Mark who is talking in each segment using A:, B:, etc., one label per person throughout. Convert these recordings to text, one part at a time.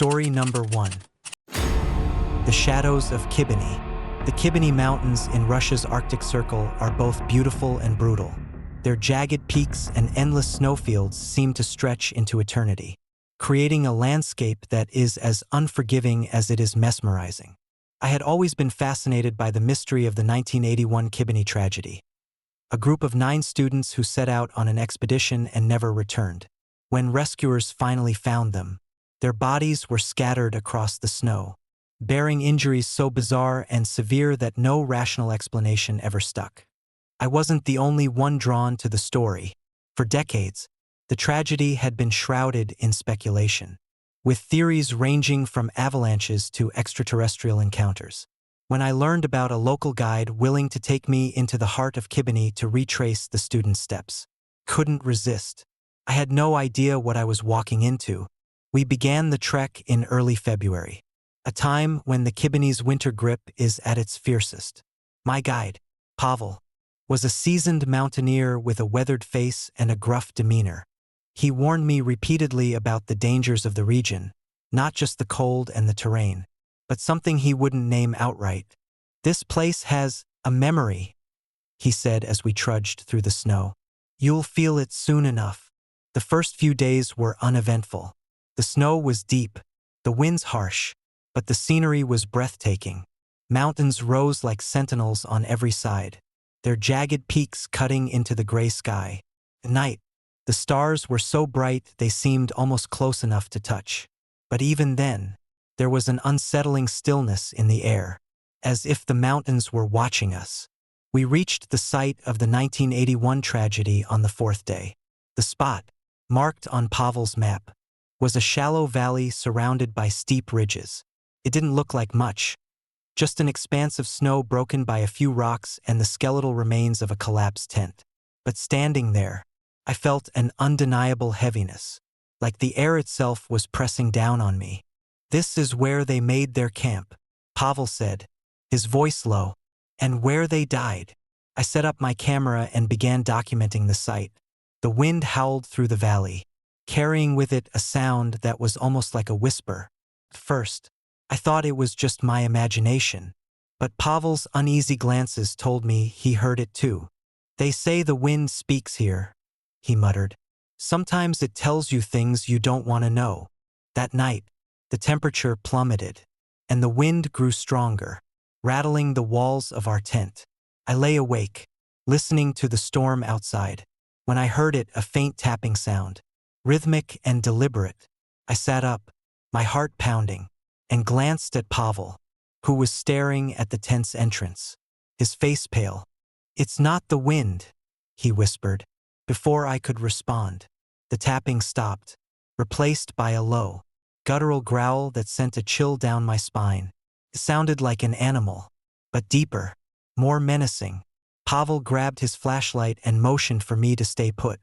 A: Story number 1. The Shadows of Kibini. The Kibini Mountains in Russia's Arctic Circle are both beautiful and brutal. Their jagged peaks and endless snowfields seem to stretch into eternity, creating a landscape that is as unforgiving as it is mesmerizing. I had always been fascinated by the mystery of the 1981 Kibini tragedy. A group of 9 students who set out on an expedition and never returned. When rescuers finally found them, their bodies were scattered across the snow, bearing injuries so bizarre and severe that no rational explanation ever stuck. I wasn't the only one drawn to the story. For decades, the tragedy had been shrouded in speculation, with theories ranging from avalanches to extraterrestrial encounters. When I learned about a local guide willing to take me into the heart of Kibini to retrace the students' steps, couldn't resist. I had no idea what I was walking into. We began the trek in early February, a time when the Kibini's winter grip is at its fiercest. My guide, Pavel, was a seasoned mountaineer with a weathered face and a gruff demeanor. He warned me repeatedly about the dangers of the region, not just the cold and the terrain, but something he wouldn't name outright. "This place has a memory," he said as we trudged through the snow. "You'll feel it soon enough." The first few days were uneventful. The snow was deep, the winds harsh, but the scenery was breathtaking. Mountains rose like sentinels on every side, their jagged peaks cutting into the gray sky. At night, the stars were so bright they seemed almost close enough to touch. But even then, there was an unsettling stillness in the air, as if the mountains were watching us. We reached the site of the 1981 tragedy on the 4th day. The spot, marked on Pavel's map, was a shallow valley surrounded by steep ridges. It didn't look like much, just an expanse of snow broken by a few rocks and the skeletal remains of a collapsed tent. But standing there, I felt an undeniable heaviness, like the air itself was pressing down on me. "This is where they made their camp," Pavel said, his voice low. "And where they died." I set up my camera and began documenting the site. The wind howled through the valley, carrying with it a sound that was almost like a whisper. At first, I thought it was just my imagination, but Pavel's uneasy glances told me he heard it too. "They say the wind speaks here," he muttered. "Sometimes it tells you things you don't want to know." That night, the temperature plummeted, and the wind grew stronger, rattling the walls of our tent. I lay awake, listening to the storm outside, when I heard it, a faint tapping sound, rhythmic and deliberate. I sat up, my heart pounding, and glanced at Pavel, who was staring at the tent's entrance, his face pale. "It's not the wind," he whispered. Before I could respond, the tapping stopped, replaced by a low, guttural growl that sent a chill down my spine. It sounded like an animal, but deeper, more menacing. Pavel grabbed his flashlight and motioned for me to stay put.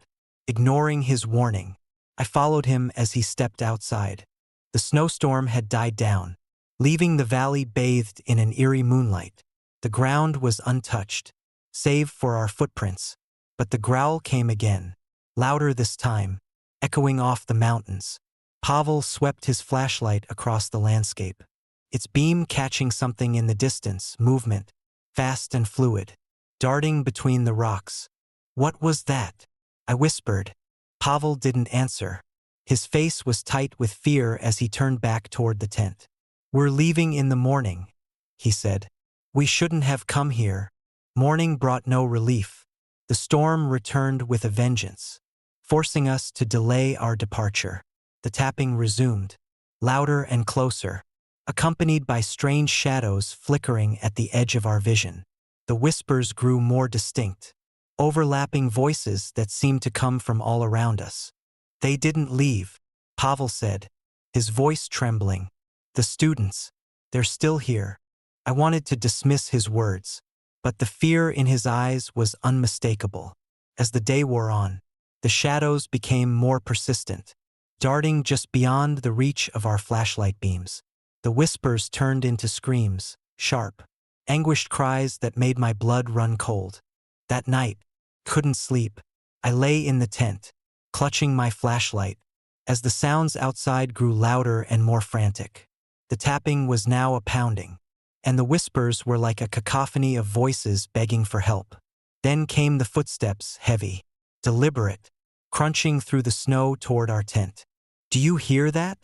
A: Ignoring his warning, I followed him as he stepped outside. The snowstorm had died down, leaving the valley bathed in an eerie moonlight. The ground was untouched, save for our footprints, but the growl came again, louder this time, echoing off the mountains. Pavel swept his flashlight across the landscape, its beam catching something in the distance, movement, fast and fluid, darting between the rocks. "What was that?" I whispered. Pavel didn't answer. His face was tight with fear as he turned back toward the tent. "We're leaving in the morning," he said. "We shouldn't have come here." Morning brought no relief. The storm returned with a vengeance, forcing us to delay our departure. The tapping resumed, louder and closer, accompanied by strange shadows flickering at the edge of our vision. The whispers grew more distinct, overlapping voices that seemed to come from all around us. "They didn't leave," Pavel said, his voice trembling. "The students, they're still here." I wanted to dismiss his words, but the fear in his eyes was unmistakable. As the day wore on, the shadows became more persistent, darting just beyond the reach of our flashlight beams. The whispers turned into screams, sharp, anguished cries that made my blood run cold. That night, couldn't sleep. I lay in the tent, clutching my flashlight, as the sounds outside grew louder and more frantic. The tapping was now a pounding, and the whispers were like a cacophony of voices begging for help. Then came the footsteps, heavy, deliberate, crunching through the snow toward our tent. "Do you hear that?"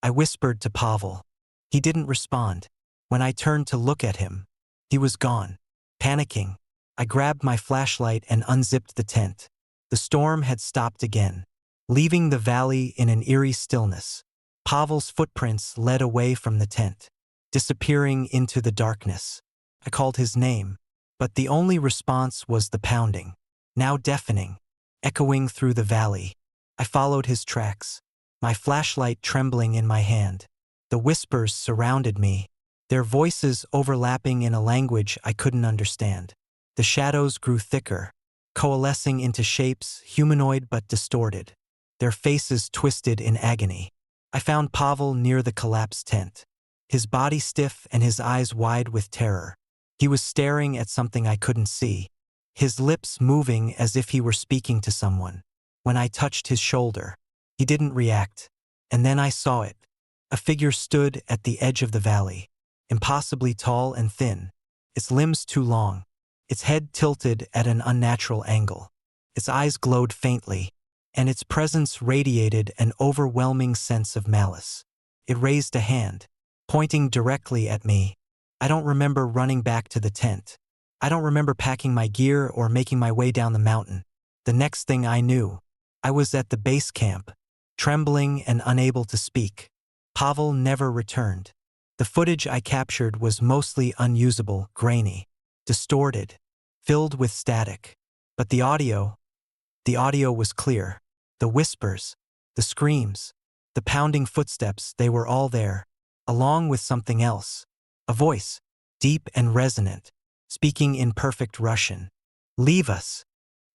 A: I whispered to Pavel. He didn't respond. When I turned to look at him, he was gone. Panicking, I grabbed my flashlight and unzipped the tent. The storm had stopped again, leaving the valley in an eerie stillness. Pavel's footprints led away from the tent, disappearing into the darkness. I called his name, but the only response was the pounding, now deafening, echoing through the valley. I followed his tracks, my flashlight trembling in my hand. The whispers surrounded me, their voices overlapping in a language I couldn't understand. The shadows grew thicker, coalescing into shapes humanoid but distorted, their faces twisted in agony. I found Pavel near the collapsed tent, his body stiff and his eyes wide with terror. He was staring at something I couldn't see, his lips moving as if he were speaking to someone. When I touched his shoulder, he didn't react, and then I saw it. A figure stood at the edge of the valley, impossibly tall and thin, its limbs too long, its head tilted at an unnatural angle. Its eyes glowed faintly, and its presence radiated an overwhelming sense of malice. It raised a hand, pointing directly at me. I don't remember running back to the tent. I don't remember packing my gear or making my way down the mountain. The next thing I knew, I was at the base camp, trembling and unable to speak. Pavel never returned. The footage I captured was mostly unusable, grainy, distorted, filled with static. But the audio was clear. The whispers, the screams, the pounding footsteps, they were all there, along with something else. A voice, deep and resonant, speaking in perfect Russian. "Leave us."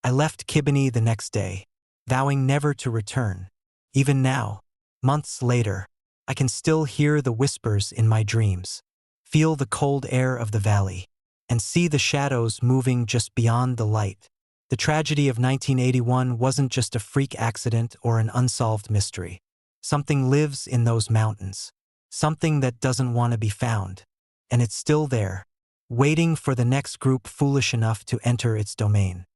A: I left Kibini the next day, vowing never to return. Even now, months later, I can still hear the whispers in my dreams, feel the cold air of the valley, and see the shadows moving just beyond the light. The tragedy of 1981 wasn't just a freak accident or an unsolved mystery. Something lives in those mountains, something that doesn't want to be found, and it's still there, waiting for the next group foolish enough to enter its domain.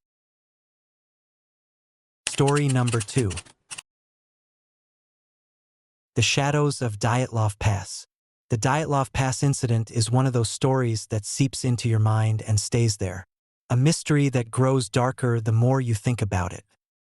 A: Story number 2. The Shadows of Dyatlov Pass. The Dyatlov Pass incident is one of those stories that seeps into your mind and stays there. A mystery that grows darker the more you think about it.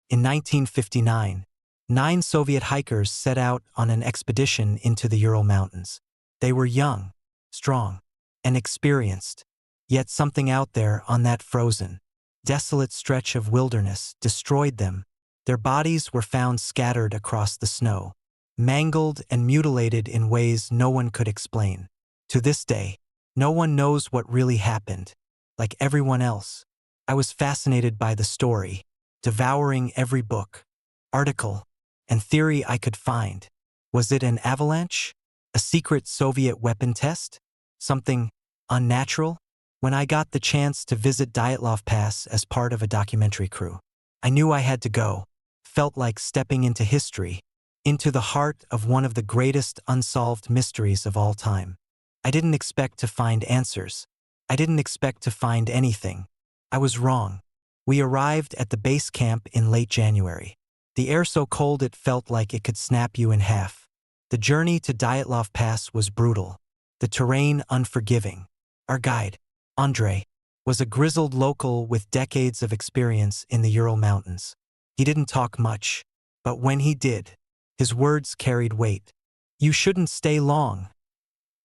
A: In 1959, 9 Soviet hikers set out on an expedition into the Ural Mountains. They were young, strong, and experienced, yet something out there on that frozen, desolate stretch of wilderness destroyed them. Their bodies were found scattered across the snow, mangled and mutilated in ways no one could explain. To this day, no one knows what really happened. Like everyone else, I was fascinated by the story, devouring every book, article, and theory I could find. Was it an avalanche? A secret Soviet weapon test? Something unnatural? When I got the chance to visit Dyatlov Pass as part of a documentary crew, I knew I had to go. Felt like stepping into history, into the heart of one of the greatest unsolved mysteries of all time. I didn't expect to find answers. I didn't expect to find anything. I was wrong. We arrived at the base camp in late January. The air so cold it felt like it could snap you in half. The journey to Dyatlov Pass was brutal, the terrain unforgiving. Our guide, Andrei, was a grizzled local with decades of experience in the Ural Mountains. He didn't talk much, but when he did, his words carried weight. "You shouldn't stay long,"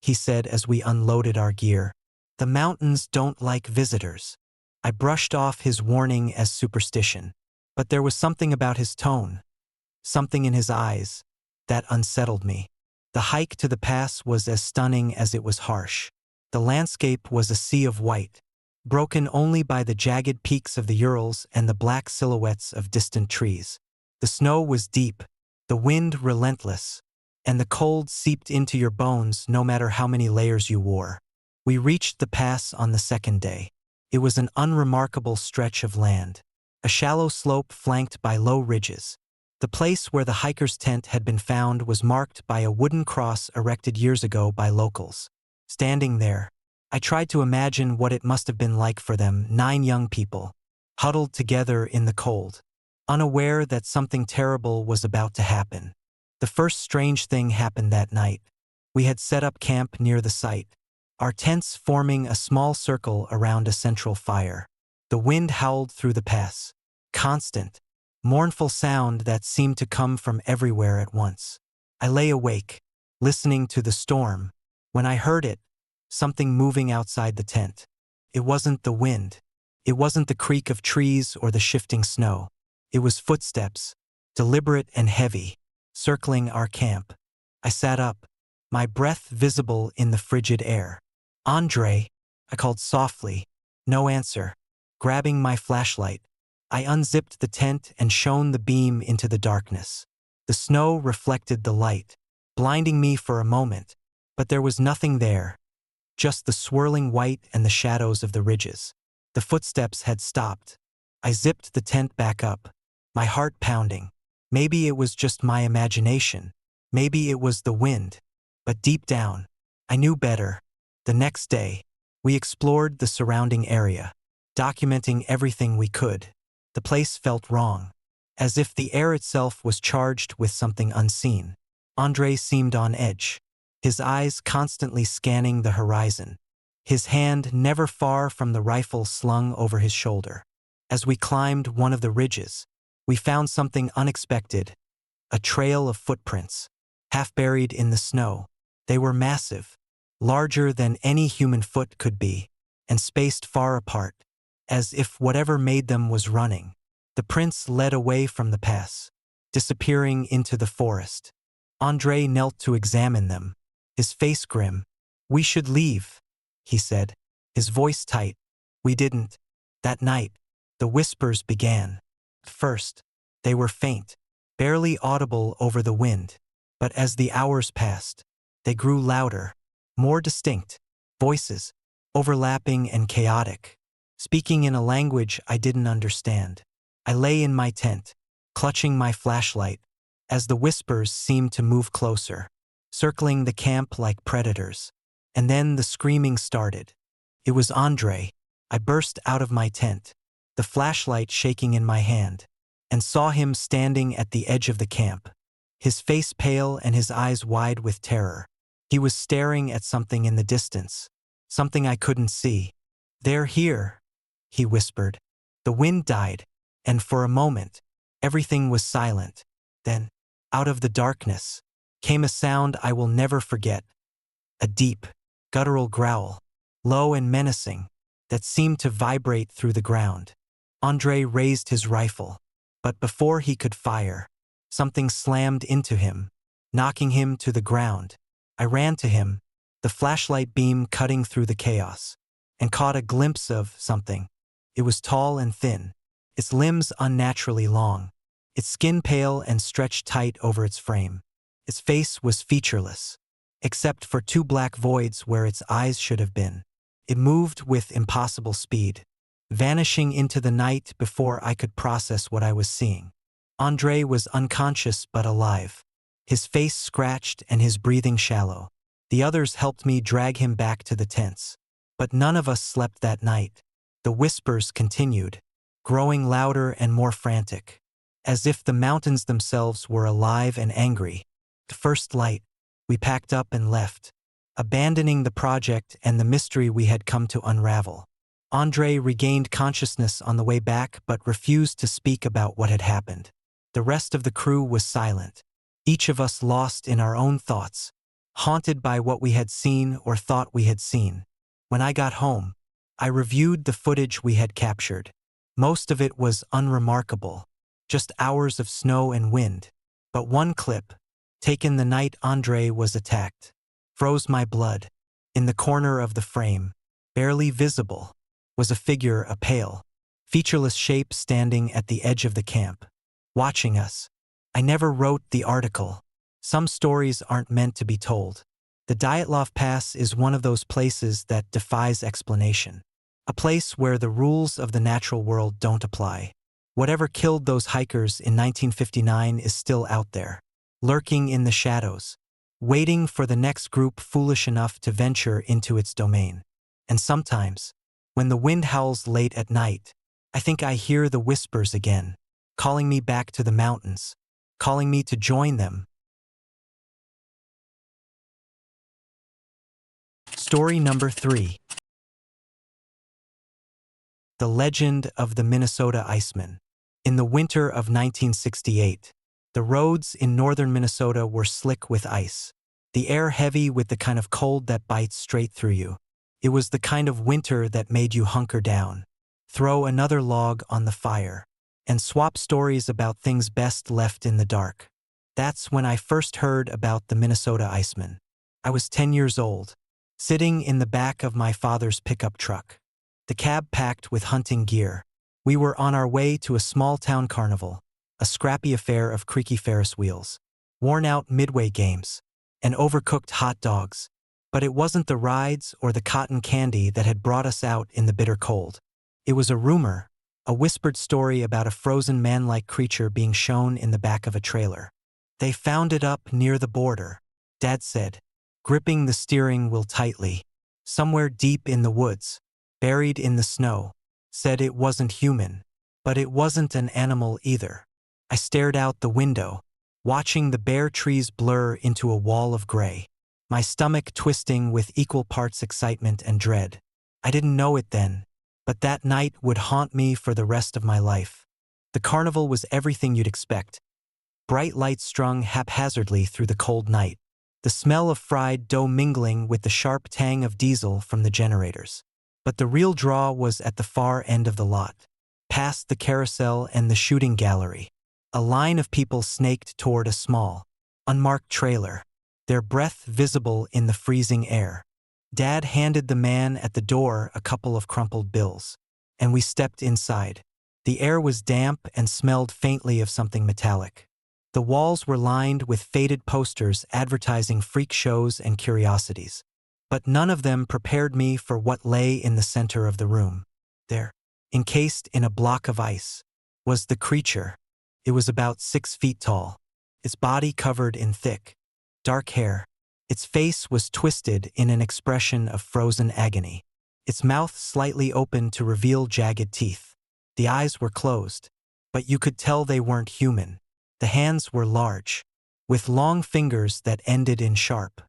A: he said as we unloaded our gear. "The mountains don't like visitors." I brushed off his warning as superstition, but there was something about his tone, something in his eyes, that unsettled me. The hike to the pass was as stunning as it was harsh. The landscape was a sea of white, broken only by the jagged peaks of the Urals and the black silhouettes of distant trees. The snow was deep, the wind relentless, and the cold seeped into your bones no matter how many layers you wore. We reached the pass on the second day. It was an unremarkable stretch of land, a shallow slope flanked by low ridges. The place where the hiker's tent had been found was marked by a wooden cross erected years ago by locals. Standing there, I tried to imagine what it must have been like for them, 9 young people, huddled together in the cold, unaware that something terrible was about to happen. The first strange thing happened that night. We had set up camp near the site, our tents forming a small circle around a central fire. The wind howled through the pass, constant, mournful sound that seemed to come from everywhere at once. I lay awake, listening to the storm, when I heard it, something moving outside the tent. It wasn't the wind. It wasn't the creak of trees or the shifting snow. It was footsteps, deliberate and heavy, circling our camp. I sat up, my breath visible in the frigid air. "Andre," I called softly. No answer. Grabbing my flashlight, I unzipped the tent and shone the beam into the darkness. The snow reflected the light, blinding me for a moment, but there was nothing there, just the swirling white and the shadows of the ridges. The footsteps had stopped. I zipped the tent back up, my heart pounding. Maybe it was just my imagination. Maybe it was the wind. But deep down, I knew better. The next day, we explored the surrounding area, documenting everything we could. The place felt wrong, as if the air itself was charged with something unseen. Andre seemed on edge, his eyes constantly scanning the horizon, his hand never far from the rifle slung over his shoulder. As we climbed one of the ridges, we found something unexpected, a trail of footprints, half buried in the snow. They were massive, larger than any human foot could be, and spaced far apart, as if whatever made them was running. The prints led away from the pass, disappearing into the forest. Andre knelt to examine them, his face grim. "We should leave," he said, his voice tight. We didn't. That night, the whispers began. First, they were faint, barely audible over the wind, but as the hours passed, they grew louder, more distinct, voices, overlapping and chaotic, speaking in a language I didn't understand. I lay in my tent, clutching my flashlight, as the whispers seemed to move closer, circling the camp like predators. And then the screaming started. It was Andre. I burst out of my tent, the flashlight shaking in my hand, and saw him standing at the edge of the camp, his face pale and his eyes wide with terror. He was staring at something in the distance, something I couldn't see. "They're here," he whispered. The wind died, and for a moment, everything was silent. Then, out of the darkness, came a sound I will never forget. A deep, guttural growl, low and menacing, that seemed to vibrate through the ground. Andre raised his rifle, but before he could fire, something slammed into him, knocking him to the ground. I ran to him, the flashlight beam cutting through the chaos, and caught a glimpse of something. It was tall and thin, its limbs unnaturally long, its skin pale and stretched tight over its frame. Its face was featureless, except for 2 black voids where its eyes should have been. It moved with impossible speed, vanishing into the night before I could process what I was seeing. Andre was unconscious but alive, his face scratched and his breathing shallow. The others helped me drag him back to the tents. But none of us slept that night. The whispers continued, growing louder and more frantic, as if the mountains themselves were alive and angry. The first light, we packed up and left, abandoning the project and the mystery we had come to unravel. Andre regained consciousness on the way back but refused to speak about what had happened. The rest of the crew was silent, each of us lost in our own thoughts, haunted by what we had seen or thought we had seen. When I got home, I reviewed the footage we had captured. Most of it was unremarkable, just hours of snow and wind. But one clip, taken the night Andre was attacked, froze my blood. In the corner of the frame, barely visible, was a figure, a pale, featureless shape standing at the edge of the camp, watching us. I never wrote the article. Some stories aren't meant to be told. The Dyatlov Pass is one of those places that defies explanation. A place where the rules of the natural world don't apply. Whatever killed those hikers in 1959 is still out there, lurking in the shadows, waiting for the next group foolish enough to venture into its domain. And sometimes, when the wind howls late at night, I think I hear the whispers again, calling me back to the mountains, calling me to join them. Story number 3. The Legend of the Minnesota Iceman. In the winter of 1968, the roads in northern Minnesota were slick with ice, the air heavy with the kind of cold that bites straight through you. It was the kind of winter that made you hunker down, throw another log on the fire, and swap stories about things best left in the dark. That's when I first heard about the Minnesota Iceman. I was 10 years old, sitting in the back of my father's pickup truck, the cab packed with hunting gear. We were on our way to a small-town carnival, a scrappy affair of creaky Ferris wheels, worn-out midway games, and overcooked hot dogs. But it wasn't the rides or the cotton candy that had brought us out in the bitter cold. It was a rumor, a whispered story about a frozen man-like creature being shown in the back of a trailer. They found it up near the border, Dad said, gripping the steering wheel tightly. Somewhere deep in the woods, buried in the snow. Said it wasn't human, but it wasn't an animal either. I stared out the window, watching the bare trees blur into a wall of gray, my stomach twisting with equal parts excitement and dread. I didn't know it then, but that night would haunt me for the rest of my life. The carnival was everything you'd expect. Bright lights strung haphazardly through the cold night, the smell of fried dough mingling with the sharp tang of diesel from the generators. But the real draw was at the far end of the lot, past the carousel and the shooting gallery. A line of people snaked toward a small, unmarked trailer, their breath visible in the freezing air. Dad handed the man at the door a couple of crumpled bills, and we stepped inside. The air was damp and smelled faintly of something metallic. The walls were lined with faded posters advertising freak shows and curiosities. But none of them prepared me for what lay in the center of the room. There, encased in a block of ice, was the creature. It was about 6 feet tall, its body covered in thick, dark hair. Its face was twisted in an expression of frozen agony, its mouth slightly open to reveal jagged teeth. The eyes were closed, but you could tell they weren't human. The hands were large, with long fingers that ended in sharp,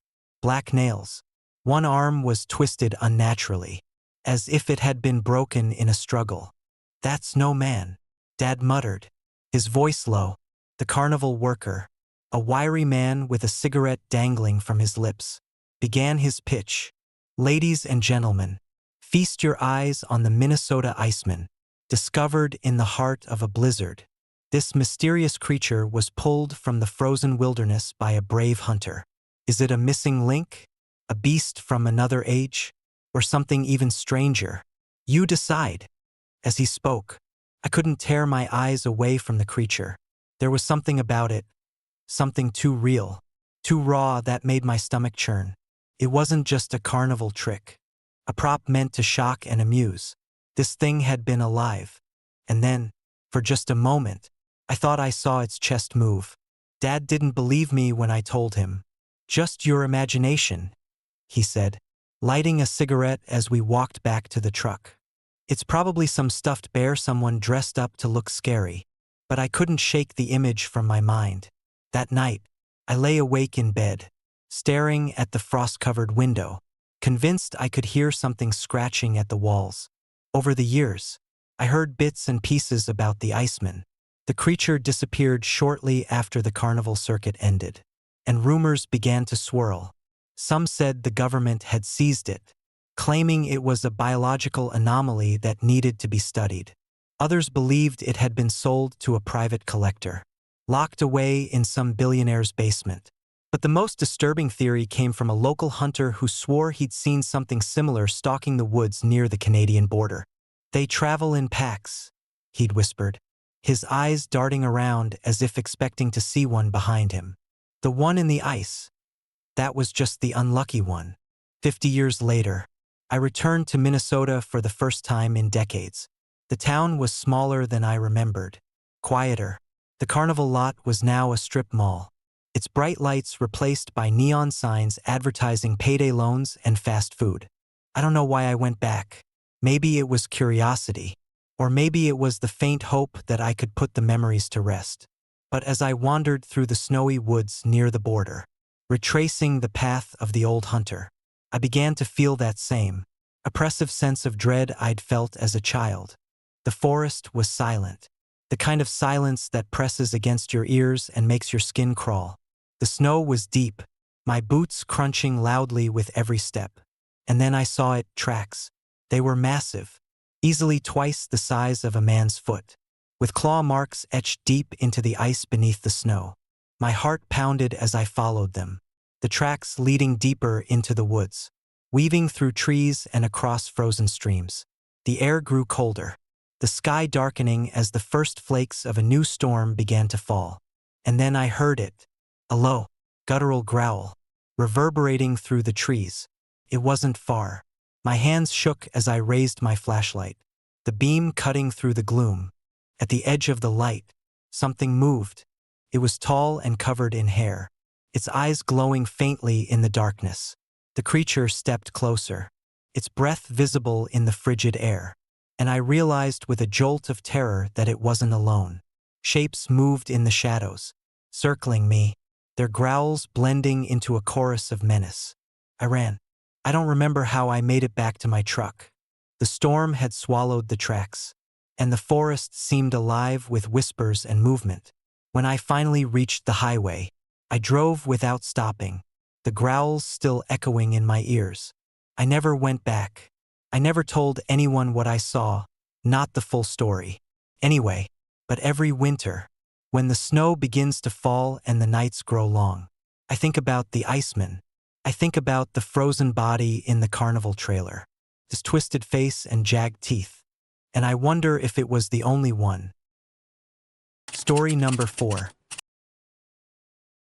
A: black nails. One arm was twisted unnaturally, as if it had been broken in a struggle. "That's no man," Dad muttered, his voice low. The carnival worker, a wiry man with a cigarette dangling from his lips, began his pitch. "Ladies and gentlemen, feast your eyes on the Minnesota Iceman, discovered in the heart of a blizzard. This mysterious creature was pulled from the frozen wilderness by a brave hunter. Is it a missing link? A beast from another age? Or something even stranger? You decide." As he spoke, I couldn't tear my eyes away from the creature. There was something about it, something too real, too raw that made my stomach churn. It wasn't just a carnival trick, a prop meant to shock and amuse. This thing had been alive. And then, for just a moment, I thought I saw its chest move. Dad didn't believe me when I told him. "Just your imagination," he said, lighting a cigarette as we walked back to the truck. "It's probably some stuffed bear someone dressed up to look scary." But I couldn't shake the image from my mind. That night, I lay awake in bed, staring at the frost-covered window, convinced I could hear something scratching at the walls. Over the years, I heard bits and pieces about the Iceman. The creature disappeared shortly after the carnival circuit ended, and rumors began to swirl. Some said the government had seized it, claiming it was a biological anomaly that needed to be studied. Others believed it had been sold to a private collector, locked away in some billionaire's basement. But the most disturbing theory came from a local hunter who swore he'd seen something similar stalking the woods near the Canadian border. "They travel in packs," he'd whispered, his eyes darting around as if expecting to see one behind him. The one in the ice. That was just the unlucky one. 50 years later, I returned to Minnesota for the first time in decades. The town was smaller than I remembered, quieter. The carnival lot was now a strip mall, its bright lights replaced by neon signs advertising payday loans and fast food. I don't know why I went back. Maybe it was curiosity, or maybe it was the faint hope that I could put the memories to rest. But as I wandered through the snowy woods near the border, retracing the path of the old hunter, I began to feel that same oppressive sense of dread I'd felt as a child. The forest was silent, the kind of silence that presses against your ears and makes your skin crawl. The snow was deep, my boots crunching loudly with every step. And then I saw it, tracks. They were massive, easily twice the size of a man's foot, with claw marks etched deep into the ice beneath the snow. My heart pounded as I followed them, the tracks leading deeper into the woods, weaving through trees and across frozen streams. The air grew colder, the sky darkening as the first flakes of a new storm began to fall. And then I heard it, a low, guttural growl, reverberating through the trees. It wasn't far. My hands shook as I raised my flashlight, the beam cutting through the gloom. At the edge of the light, something moved. It was tall and covered in hair, its eyes glowing faintly in the darkness. The creature stepped closer, its breath visible in the frigid air, and I realized with a jolt of terror that it wasn't alone. Shapes moved in the shadows, circling me, their growls blending into a chorus of menace. I ran. I don't remember how I made it back to my truck. The storm had swallowed the tracks, and the forest seemed alive with whispers and movement. When I finally reached the highway, I drove without stopping, the growls still echoing in my ears. I never went back. I never told anyone what I saw, not the full story. Anyway, but every winter, when the snow begins to fall and the nights grow long, I think about the Iceman. I think about the frozen body in the carnival trailer, his twisted face and jagged teeth, and I wonder if it was the only one. Story number 4.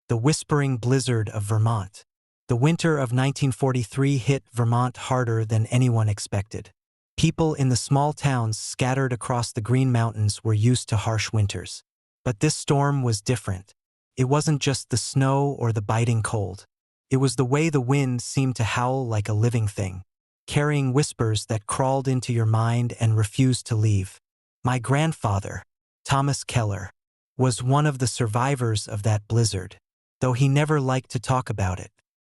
A: The Whispering Blizzard of Vermont. The winter of 1943 hit Vermont harder than anyone expected. People in the small towns scattered across the Green Mountains were used to harsh winters. But this storm was different. It wasn't just the snow or the biting cold. It was the way the wind seemed to howl like a living thing, carrying whispers that crawled into your mind and refused to leave. My grandfather, Thomas Keller, was one of the survivors of that blizzard, though he never liked to talk about it.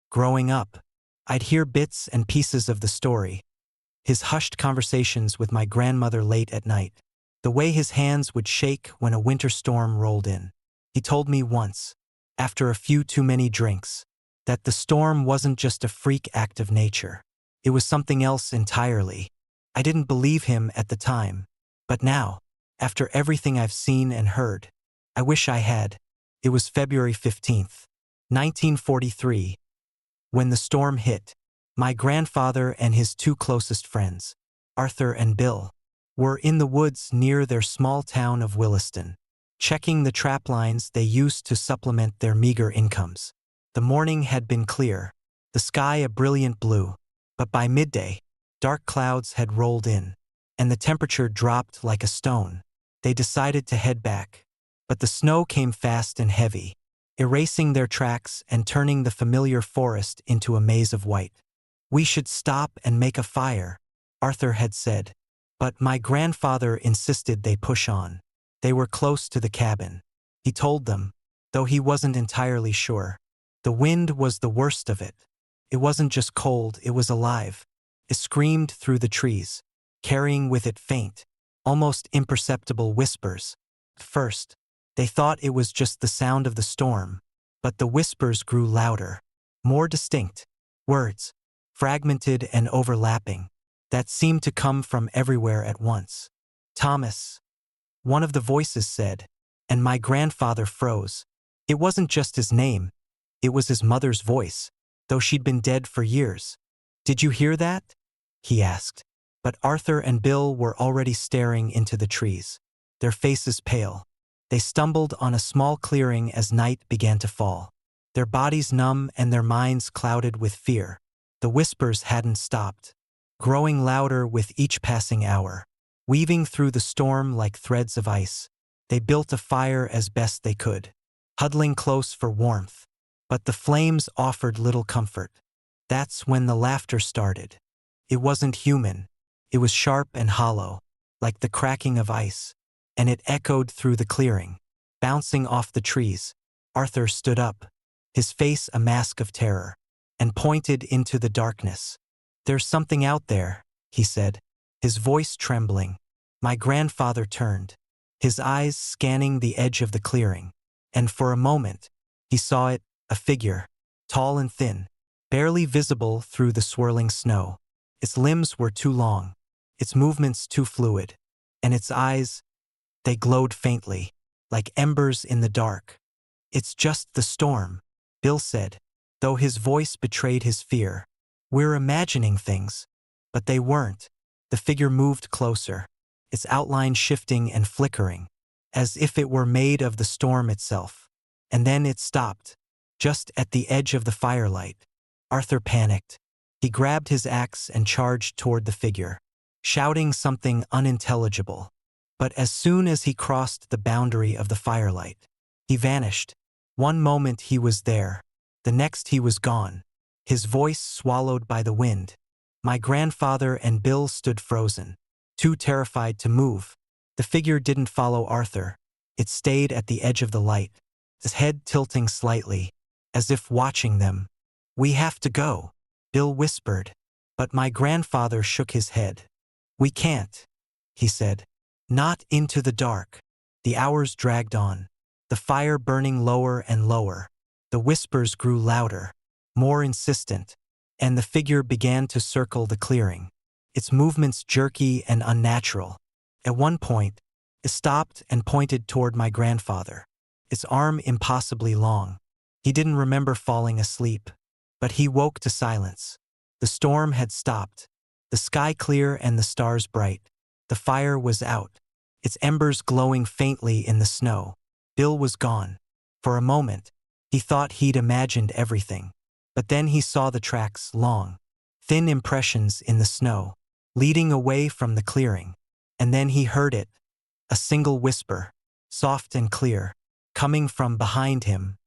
A: Growing up, I'd hear bits and pieces of the story, his hushed conversations with my grandmother late at night, the way his hands would shake when a winter storm rolled in. He told me once, after a few too many drinks, that the storm wasn't just a freak act of nature. It was something else entirely. I didn't believe him at the time, but now, after everything I've seen and heard, I wish I had. It was February 15th, 1943. When the storm hit, my grandfather and his two closest friends, Arthur and Bill, were in the woods near their small town of Williston, checking the trap lines they used to supplement their meager incomes. The morning had been clear, the sky a brilliant blue, but by midday, dark clouds had rolled in, and the temperature dropped like a stone. They decided to head back, but the snow came fast and heavy, erasing their tracks and turning the familiar forest into a maze of white. "We should stop and make a fire," Arthur had said, but my grandfather insisted they push on. They were close to the cabin. He told them, though he wasn't entirely sure. The wind was the worst of it. It wasn't just cold, it was alive. It screamed through the trees, carrying with it faint, almost imperceptible whispers. At first, they thought it was just the sound of the storm, but the whispers grew louder, more distinct. Words, fragmented and overlapping, that seemed to come from everywhere at once. "Thomas," one of the voices said, and my grandfather froze. It wasn't just his name, it was his mother's voice, though she'd been dead for years. "Did you hear that?" he asked. But Arthur and Bill were already staring into the trees, their faces pale. They stumbled on a small clearing as night began to fall, their bodies numb and their minds clouded with fear. The whispers hadn't stopped, growing louder with each passing hour, weaving through the storm like threads of ice. They built a fire as best they could, huddling close for warmth. But the flames offered little comfort. That's when the laughter started. It wasn't human. It was sharp and hollow, like the cracking of ice, and it echoed through the clearing, bouncing off the trees. Arthur stood up, his face a mask of terror, and pointed into the darkness. "There's something out there," he said, his voice trembling. My grandfather turned, his eyes scanning the edge of the clearing, and for a moment, he saw it, a figure, tall and thin, barely visible through the swirling snow. Its limbs were too long, its movements too fluid, and its eyes, they glowed faintly, like embers in the dark. "It's just the storm," Bill said, though his voice betrayed his fear. "We're imagining things." But they weren't. The figure moved closer, its outline shifting and flickering, as if it were made of the storm itself. And then it stopped, just at the edge of the firelight. Arthur panicked. He grabbed his axe and charged toward the figure, shouting something unintelligible. But as soon as he crossed the boundary of the firelight, he vanished. One moment he was there, the next he was gone, his voice swallowed by the wind. My grandfather and Bill stood frozen, too terrified to move. The figure didn't follow Arthur. It stayed at the edge of the light, his head tilting slightly, as if watching them. "We have to go," Bill whispered. But my grandfather shook his head. "We can't," he said. "Not into the dark." The hours dragged on, the fire burning lower and lower. The whispers grew louder, more insistent, and the figure began to circle the clearing, its movements jerky and unnatural. At one point, it stopped and pointed toward my grandfather, its arm impossibly long. He didn't remember falling asleep, but he woke to silence. The storm had stopped, the sky clear and the stars bright. The fire was out, its embers glowing faintly in the snow. Bill was gone. For a moment, he thought he'd imagined everything. But then he saw the tracks, long, thin impressions in the snow, leading away from the clearing. And then he heard it, a single whisper, soft and clear, coming from behind him.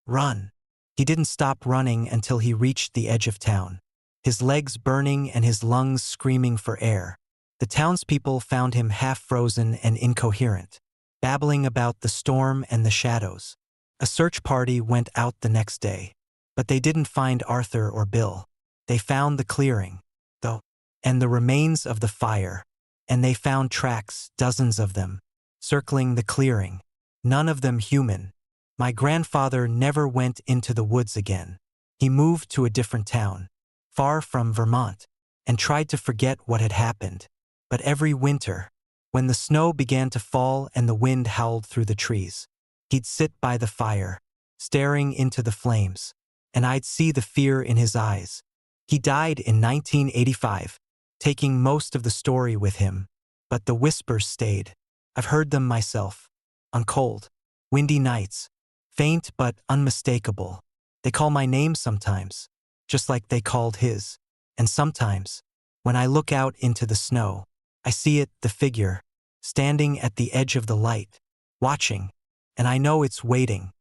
A: "Run." He didn't stop running until he reached the edge of town, his legs burning and his lungs screaming for air. The townspeople found him half-frozen and incoherent, babbling about the storm and the shadows. A search party went out the next day, but they didn't find Arthur or Bill. They found the clearing, though, and the remains of the fire, and they found tracks, dozens of them, circling the clearing, none of them human. My grandfather never went into the woods again. He moved to a different town, far from Vermont, and tried to forget what had happened. But every winter, when the snow began to fall and the wind howled through the trees, he'd sit by the fire, staring into the flames, and I'd see the fear in his eyes. He died in 1985, taking most of the story with him, but the whispers stayed. I've heard them myself, on cold, windy nights, faint but unmistakable. They call my name sometimes, just like they called his. And sometimes, when I look out into the snow, I see it, the figure, standing at the edge of the light, watching, and I know it's waiting.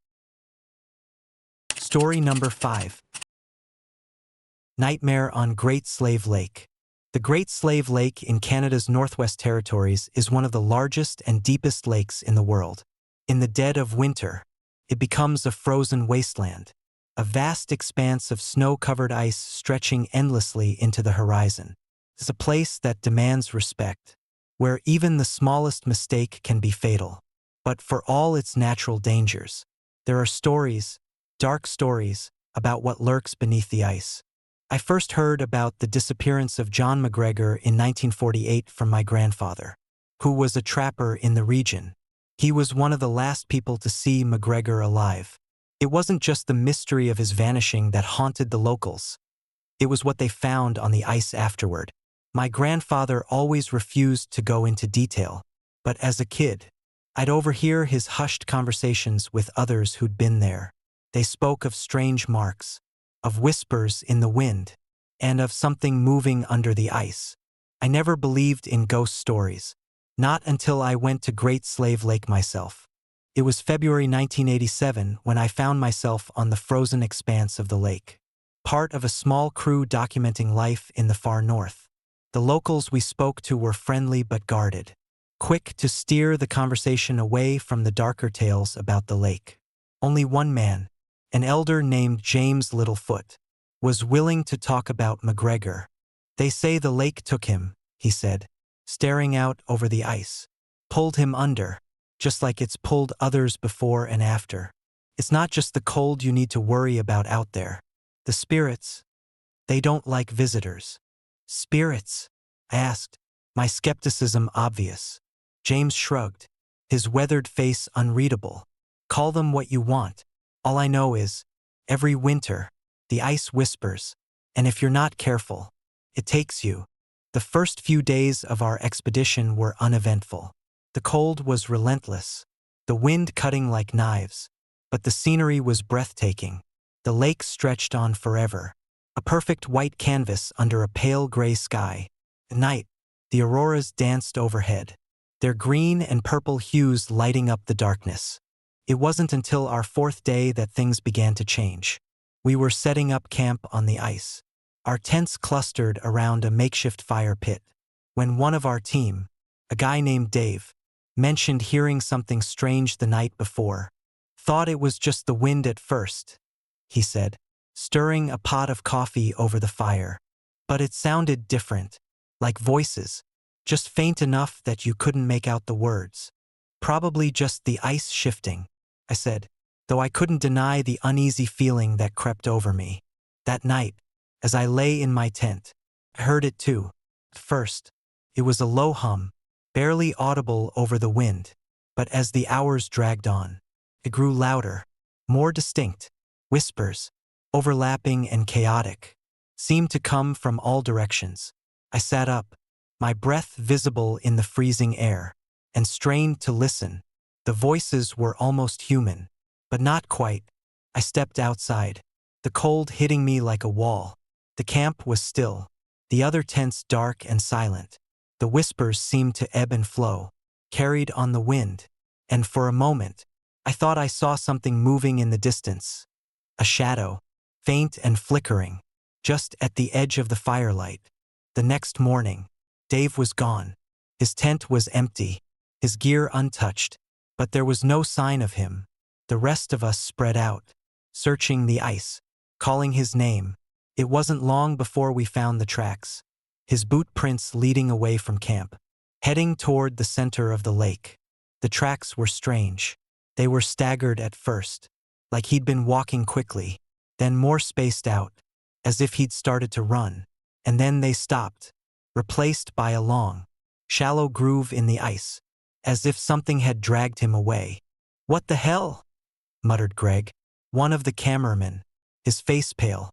A: Story number 5. Nightmare on Great Slave Lake. The Great Slave Lake in Canada's Northwest Territories is one of the largest and deepest lakes in the world. In the dead of winter, it becomes a frozen wasteland, a vast expanse of snow-covered ice stretching endlessly into the horizon. It's a place that demands respect, where even the smallest mistake can be fatal. But for all its natural dangers, there are stories, dark stories, about what lurks beneath the ice. I first heard about the disappearance of John McGregor in 1948 from my grandfather, who was a trapper in the region. He was one of the last people to see McGregor alive. It wasn't just the mystery of his vanishing that haunted the locals. It was what they found on the ice afterward. My grandfather always refused to go into detail, but as a kid, I'd overhear his hushed conversations with others who'd been there. They spoke of strange marks, of whispers in the wind, and of something moving under the ice. I never believed in ghost stories, Not until I went to Great Slave Lake myself. It was February 1987 when I found myself on the frozen expanse of the lake, part of a small crew documenting life in the far north. The locals we spoke to were friendly but guarded, quick to steer the conversation away from the darker tales about the lake. Only one man, an elder named James Littlefoot, was willing to talk about McGregor. "They say the lake took him," he said, staring out over the ice. "Pulled him under, just like it's pulled others before and after. It's not just the cold you need to worry about out there. The spirits, they don't like visitors." "Spirits?" I asked, my skepticism obvious. James shrugged, his weathered face unreadable. "Call them what you want. All I know is, every winter, the ice whispers, and if you're not careful, it takes you." The first few days of our expedition were uneventful. The cold was relentless, the wind cutting like knives, but the scenery was breathtaking. The lake stretched on forever, a perfect white canvas under a pale gray sky. At night, the auroras danced overhead, their green and purple hues lighting up the darkness. It wasn't until our fourth day that things began to change. We were setting up camp on the ice, our tents clustered around a makeshift fire pit, when one of our team, a guy named Dave, mentioned hearing something strange the night before. "Thought it was just the wind at first," he said, stirring a pot of coffee over the fire. "But it sounded different, like voices, just faint enough that you couldn't make out the words. Probably just the ice shifting," I said, though I couldn't deny the uneasy feeling that crept over me. That night, as I lay in my tent, I heard it too. At first, it was a low hum, barely audible over the wind, but as the hours dragged on, it grew louder, more distinct. Whispers, overlapping and chaotic, seemed to come from all directions. I sat up, my breath visible in the freezing air, and strained to listen. The voices were almost human, but not quite. I stepped outside, the cold hitting me like a wall. The camp was still, the other tents dark and silent. The whispers seemed to ebb and flow, carried on the wind, and for a moment, I thought I saw something moving in the distance. A shadow, faint and flickering, just at the edge of the firelight. The next morning, Dave was gone. His tent was empty, his gear untouched, but there was no sign of him. The rest of us spread out, searching the ice, calling his name. It wasn't long before we found the tracks, his boot prints leading away from camp, heading toward the center of the lake. The tracks were strange. They were staggered at first, like he'd been walking quickly, then more spaced out, as if he'd started to run, and then they stopped, replaced by a long, shallow groove in the ice, as if something had dragged him away. "What the hell?" muttered Greg, one of the cameramen, his face pale.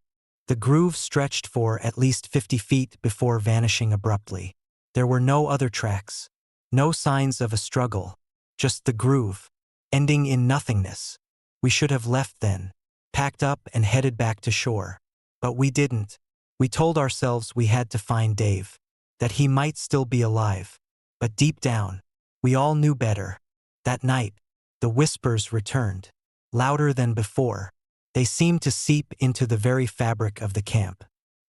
A: The groove stretched for at least 50 feet before vanishing abruptly. There were no other tracks, no signs of a struggle, just the groove, ending in nothingness. We should have left then, packed up and headed back to shore. But we didn't. We told ourselves we had to find Dave, that he might still be alive. But deep down, we all knew better. That night, the whispers returned, louder than before. They seemed to seep into the very fabric of the camp,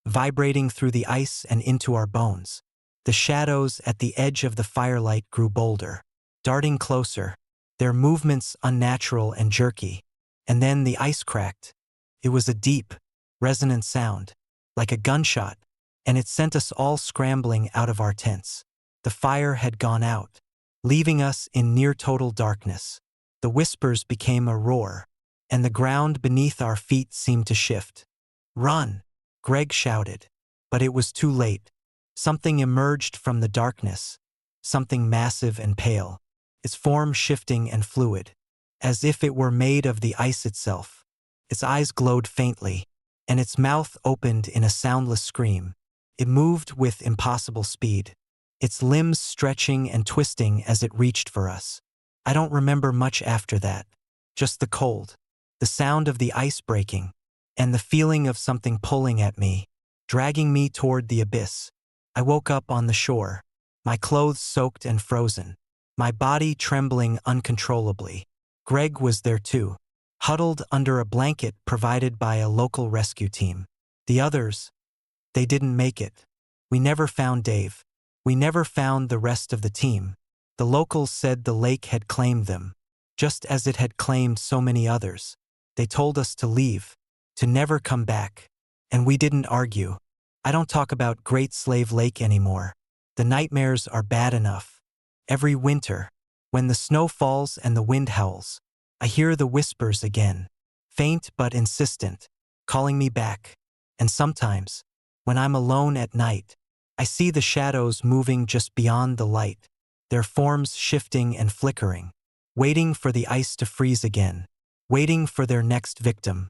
A: vibrating through the ice and into our bones. The shadows at the edge of the firelight grew bolder, darting closer, their movements unnatural and jerky. And then the ice cracked. It was a deep, resonant sound, like a gunshot, and it sent us all scrambling out of our tents. The fire had gone out, leaving us in near-total darkness. The whispers became a roar, and the ground beneath our feet seemed to shift. "Run!" Greg shouted, but it was too late. Something emerged from the darkness, something massive and pale, its form shifting and fluid, as if it were made of the ice itself. Its eyes glowed faintly, and its mouth opened in a soundless scream. It moved with impossible speed, its limbs stretching and twisting as it reached for us. I don't remember much after that, just the cold, the sound of the ice breaking, and the feeling of something pulling at me, dragging me toward the abyss. I woke up on the shore, my clothes soaked and frozen, my body trembling uncontrollably. Greg was there too, huddled under a blanket provided by a local rescue team. The others, they didn't make it. We never found Dave. We never found the rest of the team. The locals said the lake had claimed them, just as it had claimed so many others. They told us to leave, to never come back. And we didn't argue. I don't talk about Great Slave Lake anymore. The nightmares are bad enough. Every winter, when the snow falls and the wind howls, I hear the whispers again, faint but insistent, calling me back. And sometimes, when I'm alone at night, I see the shadows moving just beyond the light, their forms shifting and flickering, waiting for the ice to freeze again, waiting for their next victim.